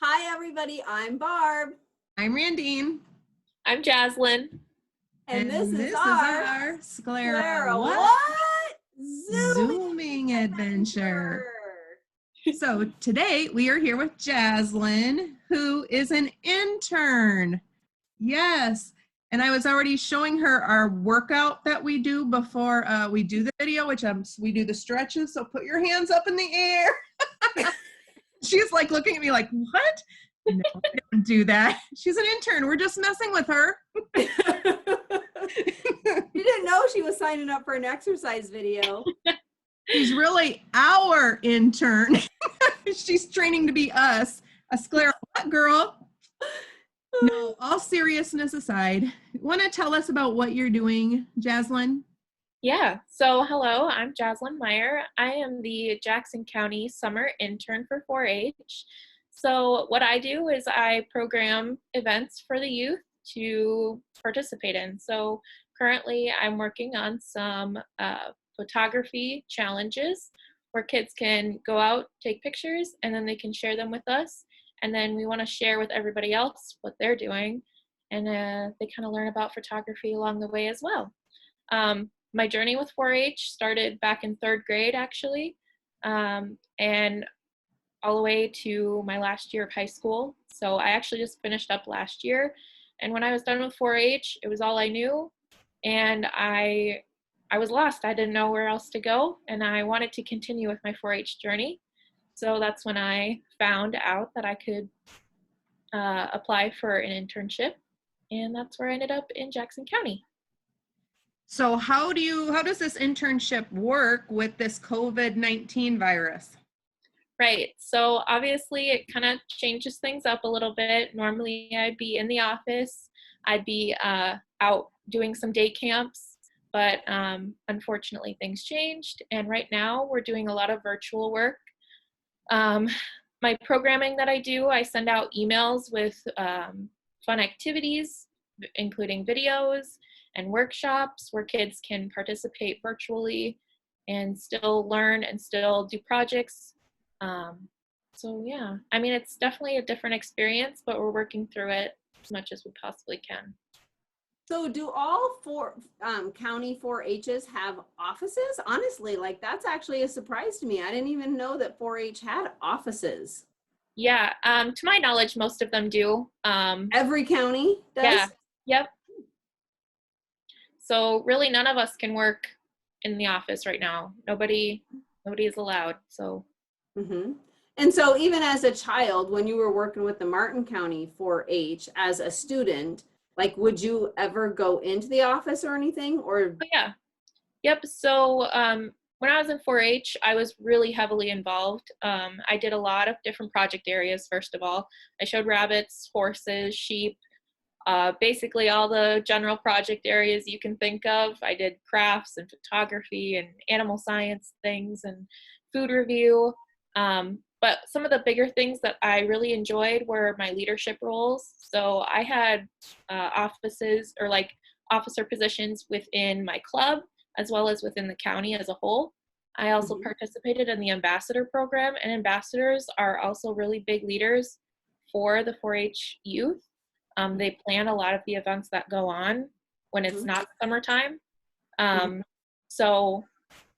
Hi, everybody. I'm Barb. I'm Randine. I'm Jazlyn. And this is our Sclero-What Zooming adventure. So today we are here with Jazlyn, who is an intern. Yes. And I was already showing her our workout that we do before we do the video, which we do the stretches. So put your hands up in the air. She's like looking at me like, what? No, we don't do that. She's an intern. We're just messing with her. You didn't know she was signing up for an exercise video. She's really our intern. She's training to be us. A Sclero-What girl. No, all seriousness aside, want to tell us about what you're doing, Jazlyn? Yeah, so hello, I'm Jazlyn Meyer. I am the Jackson County Summer Intern for 4-H. So what I do is I program events for the youth to participate in. So currently I'm working on some photography challenges where kids can go out, take pictures, and then they can share them with us. And then we want to share with everybody else what they're doing. And they kind of learn about photography along the way as well. My journey with 4-H started back in 3rd grade, actually, and all the way to my last year of high school. So I actually just finished up last year. And when I was done with 4-H, it was all I knew. And I was lost. I didn't know where else to go. And I wanted to continue with my 4-H journey. So that's when I found out that I could apply for an internship. And that's where I ended up in Jackson County. So how does this internship work with this COVID-19 virus? Right. So obviously it kind of changes things up a little bit. Normally I'd be in the office. I'd be out doing some day camps, but unfortunately things changed. And right now we're doing a lot of virtual work. My programming that I do, I send out emails with fun activities, including videos and workshops where kids can participate virtually and still learn and still do projects. So yeah, I mean, it's definitely a different experience, but we're working through it as much as we possibly can. So do all four county 4-H's have offices? Honestly, like that's actually a surprise to me. I didn't even know that 4-H had offices. Yeah, to my knowledge, most of them do. Every county does? Yeah, yep. So really none of us can work in the office right now. Nobody is allowed, so. Mm-hmm. And so even as a child, when you were working with the Martin County 4-H as a student, like would you ever go into the office or anything? Or Oh, yeah. Yep. So when I was in 4-H, I was really heavily involved. I did a lot of different project areas, first of all. I showed rabbits, horses, sheep, basically all the general project areas you can think of. I did crafts and photography and animal science things and food review. But some of the bigger things that I really enjoyed were my leadership roles. So I had offices or like officer positions within my club as well as within the county as a whole. I also participated in the ambassador program, and ambassadors are also really big leaders for the 4-H youth. They plan a lot of the events that go on when it's not summertime. So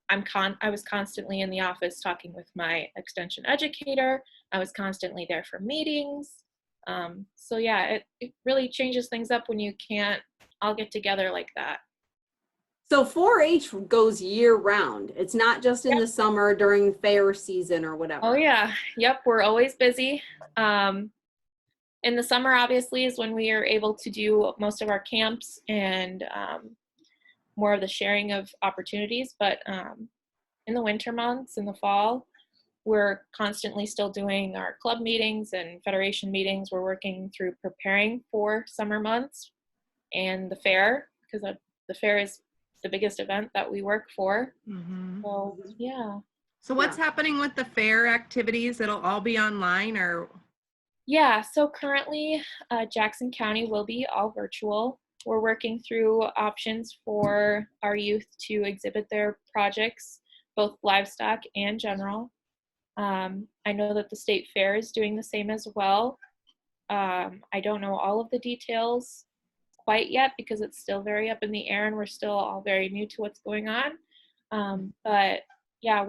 I was constantly in the office talking with my extension educator. I was constantly there for meetings. So yeah, it really changes things up when you can't all get together like that. so 4-H goes year round. It's not just in the summer during fair season or whatever. Oh yeah, yep, we're always busy. In the summer, obviously, is when we are able to do most of our camps and more of the sharing of opportunities. But in the winter months, in the fall, we're constantly still doing our club meetings and federation meetings. We're working through preparing for summer months and the fair, because the fair is the biggest event that we work for. So yeah. So what's happening with the fair activities? It'll all be online or? Yeah, so currently Jackson County will be all virtual. We're working through options for our youth to exhibit their projects, both livestock and general. I know that the state fair is doing the same as well. I don't know all of the details quite yet because it's still very up in the air and we're still all very new to what's going on. But yeah,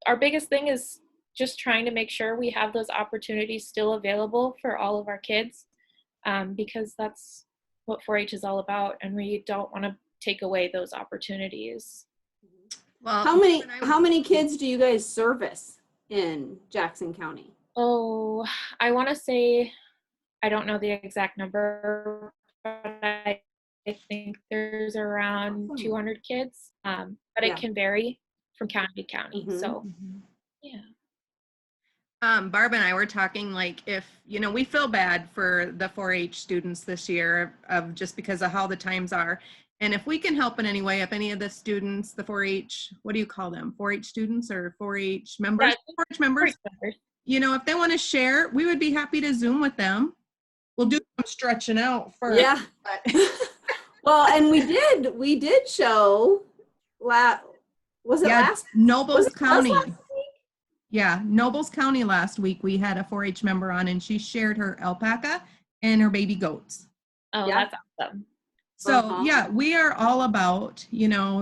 our biggest thing is just trying to make sure we have those opportunities still available for all of our kids, because that's what 4-H is all about, and we don't want to take away those opportunities. Well, how many kids do you guys service in Jackson County? Oh, I want to say, I don't know the exact number, but I think there's around 200 kids, but it can vary from county to county. So, yeah. Barb and I were talking, like, if, we feel bad for the 4-H students this year of just because of how the times are. And if we can help in any way, if any of the students, the 4-H, what do you call them? 4-H students or 4-H members? Yeah, 4-H members. If they want to share, we would be happy to Zoom with them. We'll do some stretching out first. Yeah. Well, and we did show last Nobles County. Yeah, Nobles County last week, we had a 4-H member on and she shared her alpaca and her baby goats. Oh, yeah. That's awesome. So yeah, we are all about,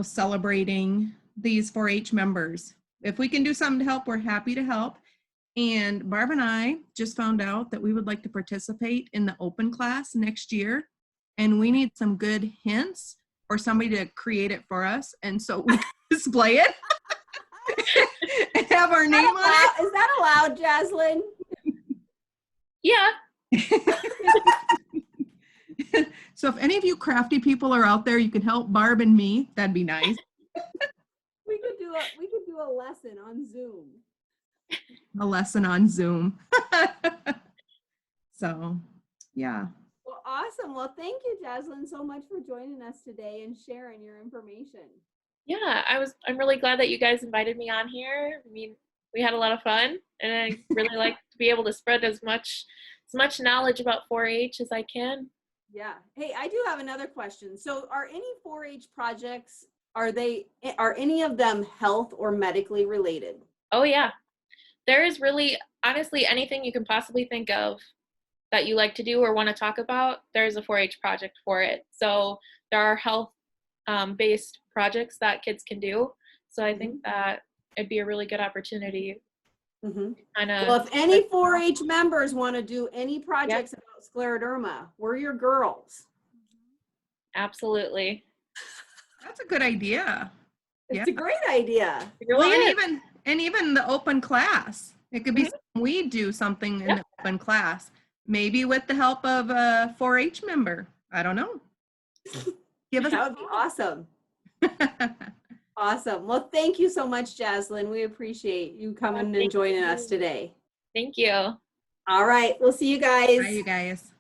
celebrating these 4-H members. If we can do something to help, we're happy to help. And Barb and I just found out that we would like to participate in the open class next year. And we need some good hints or somebody to create it for us. And so we can display it. And have our name on it. Is that allowed, Jazlyn? Yeah. So if any of you crafty people are out there, you can help Barb and me. That'd be nice. We could do a lesson on Zoom. A lesson on Zoom. So, yeah. Well, awesome. Well, thank you, Jazlyn, so much for joining us today and sharing your information. Yeah, I'm really glad that you guys invited me on here. I mean, we had a lot of fun, and I really like to be able to spread as much knowledge about 4-H as I can. Yeah. Hey, I do have another question. So are any 4-H projects, are any of them health or medically related? Oh, yeah. There is really, honestly, anything you can possibly think of that you like to do or want to talk about, there's a 4-H project for it. So there are health based projects that kids can do. So I think that it'd be a really good opportunity. Well, if any 4-H members want to do any projects about scleroderma, we're your girls. Absolutely. That's a good idea. It's a great idea. Well, and even the open class. It could be something we do something in the open class. Maybe with the help of a 4-H member. I don't know. That would be awesome. Awesome. Well, thank you so much, Jazlyn. We appreciate you coming and joining us today. Thank you. All right. We'll see you guys. Bye, you guys.